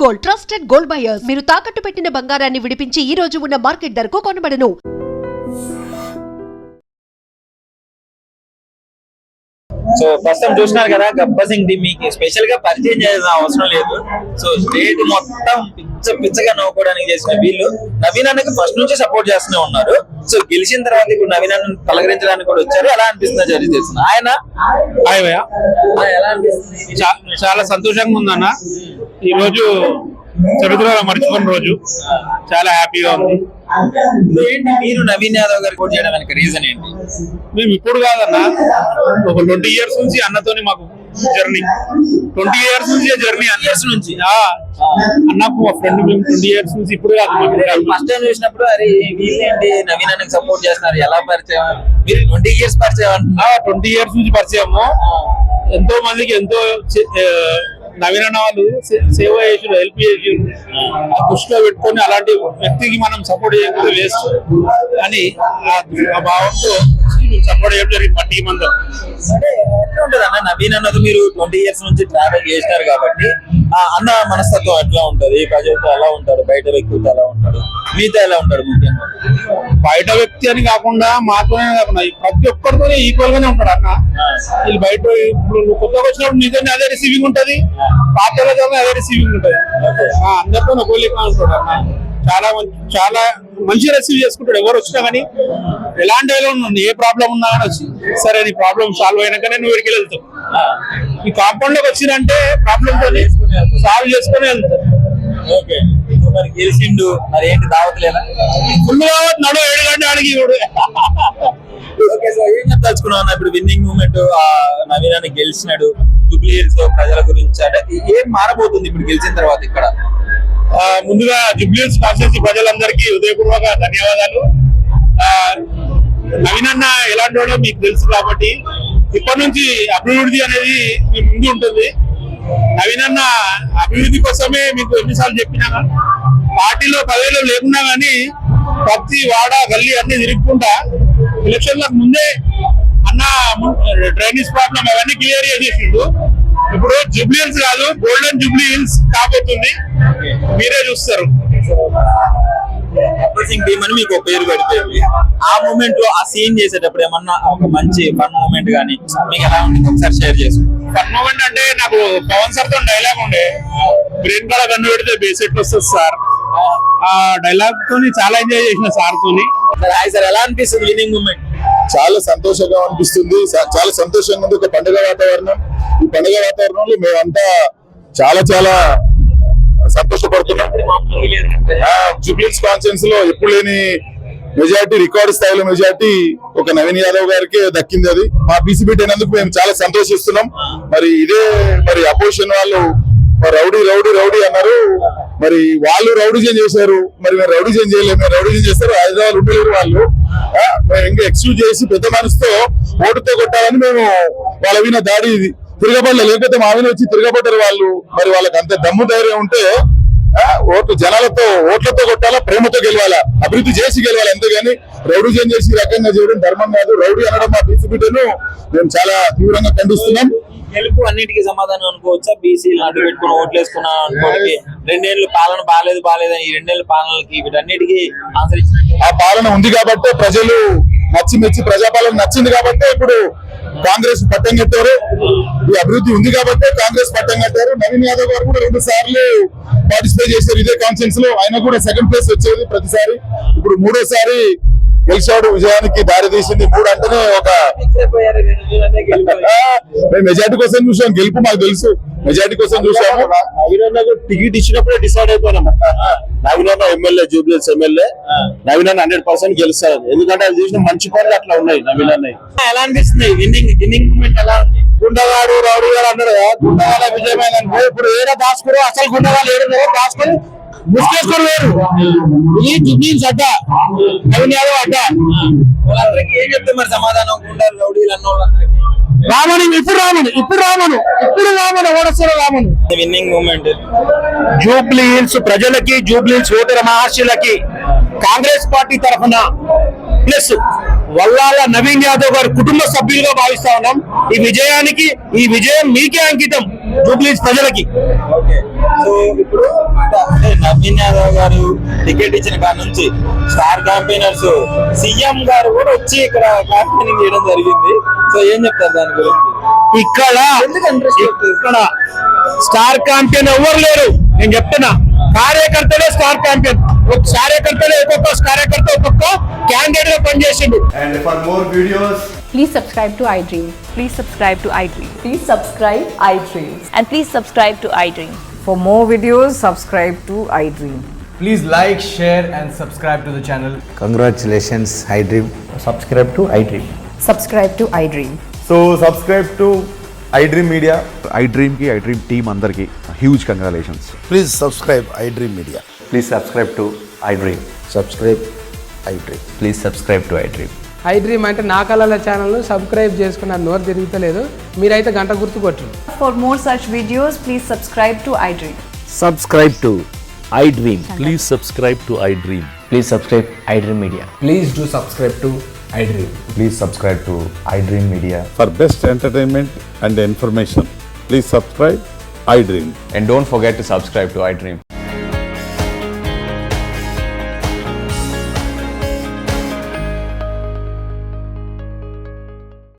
Gold, trusted gold buyers. మీరు తాకట్టు పెట్టిన బంగారాన్ని విడిపించి ఈ రోజు ఉన్న మార్కెట్ ధరకు కొనబడను. సో ప్రస్తుతం చూస్తున్నారు కదా, గబ్బర్ సింగ్ టీమ్ మీకు స్పెషల్ గా పరిచయం చేయాల్సిన అవసరం లేదు. సో స్టేట్ మొత్తం పిచ్చగా నవ్వుకోవడానికి చేసిన వీళ్ళు నవీన్ అన్నకి ఫస్ట్ నుంచి సపోర్ట్ చేస్తూనే ఉన్నారు. సో గెలిచిన తర్వాత ఇప్పుడు నవీన్ అన్న పలకరించడానికి కూడా వచ్చారు. ఎలా అనిపిస్తుంది జడ్జి చేస్తున్నా ఆయన ఎలా అనిపిస్తుంది? చాలా సంతోషంగా ఉందన్న. ఈ రోజు చరిత్రలో మర్చిపోయిన రోజు, చాలా హ్యాపీగా ఉంది. ఏంటి మీరు నవీన్ యాదవ్ గారికి ఓట్ చేయడానికి రీజన్ ఏంటి? మేము ఇప్పుడు కాదన్న, ఒక 20 years నుంచి అన్నతోని మాకు జర్నీ. 20 years నుంచి జర్నీ, ఇయర్స్ నుంచి అన్నకు మా ఫ్రెండ్. మేము 20 years నుంచి ఇప్పుడు కాదు. ఫస్ట్ టైం చూసినప్పుడు అరే వీళ్ళేంటి నవీన్ అన్నకి సపోర్ట్ చేస్తున్నారు, ఎలా పరిచయం? మీరు 20 years పరిచయం? 20 years నుంచి పరిచయము. ఎంతో మందికి ఎంతో నవీన వాళ్ళు సేవ చేసి హెల్ప్ చేసి దృష్టిలో పెట్టుకొని అలాంటి వ్యక్తికి మనం సపోర్ట్ చేయకపోతే వేస్ట్ అని ఆ భావంతో సపోర్ట్ చేయడం జరిగింది మా టీం అంతా. ఎట్లా అన్న నవీన్ అన్నది మీరు 20 years నుంచి ట్రావెల్ చేసినారు కాబట్టి అన్న మనస్తత్వం ఎట్లా ఉంటది? ప్రజలతో ఎలా ఉంటాడు, బయట వ్యక్తులతో ఎలా ఉంటాడు, మీతో ఎలా ఉంటాడు? ముఖ్యంగా బయట వ్యక్తి అని కాకుండా మాతోనే కాకుండా ప్రతి ఒక్కరితోనే ఈక్వల్ గానే ఉంటాడు అన్న. వీళ్ళు బయట ఇప్పుడు కొత్తగా వచ్చినప్పుడు నిజంగా అదే రిసీవింగ్ ఉంటది, పాత్రలతో అదే రిసీవింగ్ ఉంటది. అందరితో ఒకలేక ఉంటాడు అన్న. చాలా మంచిగా రిసీవ్ చేసుకుంటాడు. ఎవరు వచ్చినా కానీ ఎలాంటి ఏ ప్రాబ్లం ఉన్నా కానీ వచ్చి సరే నీ ప్రాబ్లం సాల్వ్ అయినాకనే నువ్వు ఇక్కడికి వెళ్తావు. ఈ కాంపౌండ్ లోకి వచ్చిందంటే ప్రాబ్లమ్ తో సాల్వ్ చేసుకుని వెళ్తావు. ఓకే, మరి గెలిచిండు, మరి ఏంటి దావట్లేదా? ఫుల్ కావద్దు, నడు 7 గంటలు అడిగి. ఓకే, సో ఏం చెప్పదలుచుకున్నావు ఇప్పుడు విన్నింగ్ మూమెంట్? నవీన్ అని గెలిచినాడు, జూబ్లీ హిల్స్ ప్రజల గురించి అంటే ఏం మారబోతుంది ఇప్పుడు గెలిచిన తర్వాత ఇక్కడ? ముందుగా జూబ్లీ హిల్స్ కాన్స్టిట్యూన్సీ ప్రజలందరికీ హృదయపూర్వక ధన్యవాదాలు. నవీన్ అన్న ఎలాంటి వాడో మీకు తెలుసు కాబట్టి ఇప్పటి నుంచి అభివృద్ధి అనేది మీ ముందు ఉంటుంది. నవీన్ అన్న అభివృద్ధి కోసమే మీకు ఎన్నిసార్లు చెప్పినా పార్టీలో పదవిలో లేకున్నా కానీ ప్రతి వాడ గల్లీ అన్ని తిరుగుకుంటా ఎలక్షన్లకు ముందే అన్న డ్రైనేజ్ ప్రాబ్లం అవన్నీ క్లియర్ చేసేసిండు. ఇప్పుడు జూబ్లీ హిల్స్ కాదు, గోల్డెన్ జూబ్లీ హిల్స్ కాబోతుంది, మీరే చూస్తారు. గబ్బర్ సింగ్ టీమ్ అని మీకు ఒక పేరు పడిపోయింది. ఆ మూమెంట్ లో ఆ సీన్ చేసేటప్పుడు ఏమన్నా ఒక మంచి ఫన్ మూమెంట్ గానీ మీకు ఎలా ఉంటుంది ఒకసారి షేర్ చేసుకోండి. ఫన్ మూమెంట్ అంటే నాకు పవన్ సార్ తో డైలాగ్ ఉండే, బ్రెయిన్ కూడా కన్ను పెడితే బేసెట్ వస్తుంది సార్. ఆ డైలాగ్ తోని చాలా ఎంజాయ్ చేసిన సార్ తోని. హాయ్ సార్, ఎలా అనిపిస్తుంది విన్నింగ్ మూమెంట్? చాలా సంతోషంగా అనిపిస్తుంది. చాలా సంతోషంగా ఉంది. ఒక పండుగ వాతావరణం. ఈ పండుగ వాతావరణంలో మేమంతా చాలా చాలా సంతోషపడుతున్నాం. జూబ్లీ హిల్స్ కాన్స్టిట్యూన్సీ లో ఎప్పుడు లేని మెజార్టీ, రికార్డు స్థాయిలో మెజార్టీ ఒక నవీన్ యాదవ్ గారికి దక్కింది. అది మా బీసీబీ అయినందుకు మేము చాలా సంతోషిస్తున్నాం. మరి ఇదే మరి అపోజిషన్ వాళ్ళు రౌడీ రౌడీ రౌడీ అన్నారు, మరి వాళ్ళు రౌడీజన్ చేశారు. మరి మేము రౌడీజన్ చేయలేము, మేము రౌడీజన్ చేస్తారు. హైదరాబాద్ ఉండలేరు వాళ్ళు. మేము ఇంకా ఎక్స్క్యూజ్ చేసి పెద్ద మనసుతో ఓటుతో కొట్టాలని మేము వాళ్ళ విన దాడి తిరగబడలే, లేకపోతే మా విన వచ్చి తిరగబడ్డారు వాళ్ళు. మరి వాళ్ళకి అంత దమ్ము ధైర్యం ఉంటే జనాలతో ఓట్లతో కొట్టాలా, ప్రేమతో గెలవాలా, అభివృద్ధి చేసి గెలవాలి. అంతేగాని రౌడీజన్ చేసి రకంగా చేయడం ధర్మం కాదు. రౌడీ అనడం మా బీసీబీను మేము చాలా తీవ్రంగా ఖండిస్తున్నాం. గెలుపు అన్నిటికీ సమాధానం అనుకోవచ్చా? బీసీలు అడ్డు పెట్టుకుని ఓట్లు వేసుకున్నా అనుకోవడానికి 2 ఏళ్ళు పాలన బాగాలేదని ఈ 2 ఏళ్ళ పాలనకి వీటన్నిటికీ ఆన్సర్ ఇచ్చిన ఆ పాలన ఉంది కాబట్టి ప్రజలు మెచ్చి ప్రజాపాలన నచ్చింది కాబట్టి ఇప్పుడు కాంగ్రెస్ పట్టం కట్టారు. ఈ అభివృద్ధి ఉంది కాబట్టి కాంగ్రెస్ పట్టం కట్టారు. నవీన్ యాదవ్ గారు కూడా 2 సార్లు పార్టిసిపేట్ చేశారు ఇదే కాన్ఫరెన్స్ లో. ఆయన కూడా 2nd ప్లేస్ వచ్చేది ప్రతిసారి. ఇప్పుడు 3వసారి గెలిచాడు. విజయానికి దారి తీసింది. 3 అంటేనే ఒక మెజార్టీ కోసం చూసాం. గెలుపు మాకు తెలుసు, మెజార్టీ కోసం చూసాము. నవీన్ అన్న టికెట్ ఇచ్చినప్పుడే డిసైడ్ అయిపోయినాం. నవీన్ అన్న MLA, Jubilee hills MLA, Naveen అన్న 100% గెలుస్తారు. ఎందుకంటే అది చేసిన మంచి పనులు అట్లా ఉన్నాయి నవీన్ అన్న. ఎలా అనిపిస్తుంది విన్నింగ్ మూమెంట్? ఎలా ఉంది? గుండగాడు రౌడీ గారు అన్నాడు కదా, గుండగాడ విజయమైందనుకో. ఇప్పుడు ఏదో దాచుకోరు, అసలు గుండగాలు ఏదో దాచుకొని ముసుకేసుకొని వేరు. ఇది జూబ్లీ హిల్స్ అడ్డ, నవీన్ యాదవ్ అడ్డ. వాళ్ళందరికీ ఏం చెప్తే మరి సమాధానం? గుండాలు రౌడీలు అన్న వాళ్ళందరికీ ఇప్పుడు రామను ఓడసర రామను. విన్నింగ్ మూమెంట్ జూబ్లీ హిల్స్ ప్రజలకి, జూబ్లీ హిల్స్ ఓటరు మహర్షులకి కాంగ్రెస్ పార్టీ తరఫున ప్లస్ వల్లాల నవీన్ యాదవ్ గారి కుటుంబ సభ్యులుగా భావిస్తా ఉన్నాం. ఈ విజయం మీకే అంకితం, జూబ్లీ హిల్స్ ప్రజలకి. ఓకే, సో ఇప్పుడు అంటే నవీన్ యాదవ్ గారు టికెట్ ఇచ్చిన కాడ నుంచి స్టార్ క్యాంపెయినర్స్ సీఎం గారు కూడా వచ్చి ఇక్కడ క్యాంపెయినింగ్ చేయడం జరిగింది. సో ఏం చెప్తారు దాని గురించి? ఇక్కడ ఇక్కడ స్టార్ క్యాంపెయిన్ ఎవరు లేరు. నేను చెప్తున్నా, కార్యకర్తలే స్టార్ క్యాంపెయిన్. ఒక కార్యకర్తలే ఒక్కొక్క కార్యకర్త ఒక్కొక్క క్యాండిడేట్ గా పనిచేసిండు. And for more videos, Please subscribe to iDream. Please subscribe to iDream. Please subscribe iDream. And please subscribe to iDream. For more videos, subscribe to iDream. please like, share, and subscribe to the channel. Congratulations, iDream. Subscribe to iDream. Subscribe to iDream. So subscribe to iDream Media. iDream team అందరికి huge congratulations. Please subscribe iDream media. Please subscribe to iDream. Subscribe iDream. Please subscribe to iDream. iDream అంటే నా కళల ఛానల్ను subscribe చేసుకున్న నోరు తిరుగుతలేదు. మీరైతే గంట గుర్తు కొట్టండి. For more such videos, please subscribe to iDream. Subscribe to iDream. Please subscribe to iDream. Please subscribe iDream Media. Please do subscribe to iDream. Please subscribe to iDream Media. For best entertainment and information please subscribe iDream. And don't forget to subscribe to iDream.